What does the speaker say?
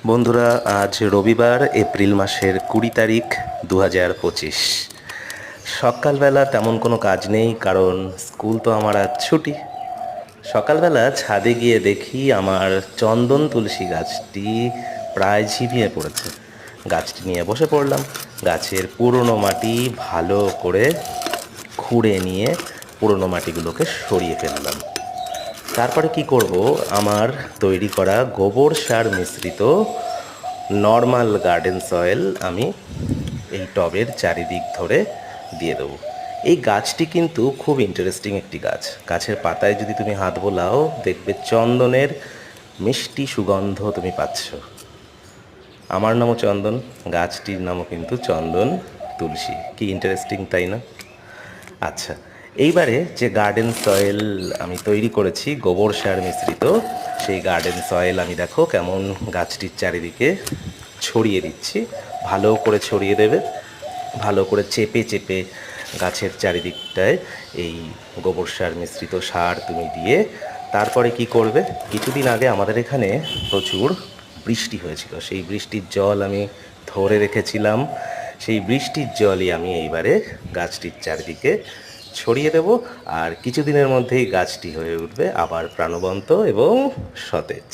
বন্ধুরা, আজ রবিবার এপ্রিল মাসের 20 তারিখ 2025। সকালবেলা তেমন কোনো কাজ নেই, কারণ স্কুল তো আমার আজ ছুটি। সকালবেলা ছাদে গিয়ে দেখি আমার চন্দন তুলসী গাছটি প্রায় ঝিমিয়ে পড়েছে। গাছটি নিয়ে বসে পড়লাম। গাছের পুরনো মাটি ভালো করে খুঁড়ে নিয়ে পুরনো মাটিগুলোকে সরিয়ে ফেললাম। তারপরে কি করব, আমার তৈরি করা গোবর সার মিশ্রিত নর্মাল গার্ডেন সয়েল আমি এই টবের চারিদিক ধরে দিয়ে দেবো। এই গাছটি কিন্তু খুব ইন্টারেস্টিং একটি গাছ। গাছের পাতায় যদি তুমি হাত বোলাও, দেখবে চন্দনের মিষ্টি সুগন্ধ তুমি পাচ্ছ। আমার নামও চন্দন, গাছটির নামও কিন্তু চন্দন তুলসী। কি ইন্টারেস্টিং, তাই না? আচ্ছা, এইবারে যে গার্ডেন সয়েল আমি তৈরি করেছি গোবর সার মিশ্রিত, সেই গার্ডেন সয়েল আমি দেখো কেমন গাছটির চারিদিকে ছড়িয়ে দিচ্ছি। ভালো করে ছড়িয়ে দেবে, ভালো করে চেপে চেপে গাছের চারিদিকটায় এই গোবর সার মিশ্রিত সার তুমি দিয়ে তারপরে কি করবে, কিছুদিন আগে আমাদের এখানে প্রচুর বৃষ্টি হয়েছিল। সেই বৃষ্টির জল আমি ধরে রেখেছিলাম। সেই বৃষ্টির জলই আমি এইবারে গাছটির চারিদিকে ছড়িয়ে দেব। আর কিছুদিনের মধ্যেই গাছটি হয়ে উঠবে আবার প্রাণবন্ত এবং সতেজ।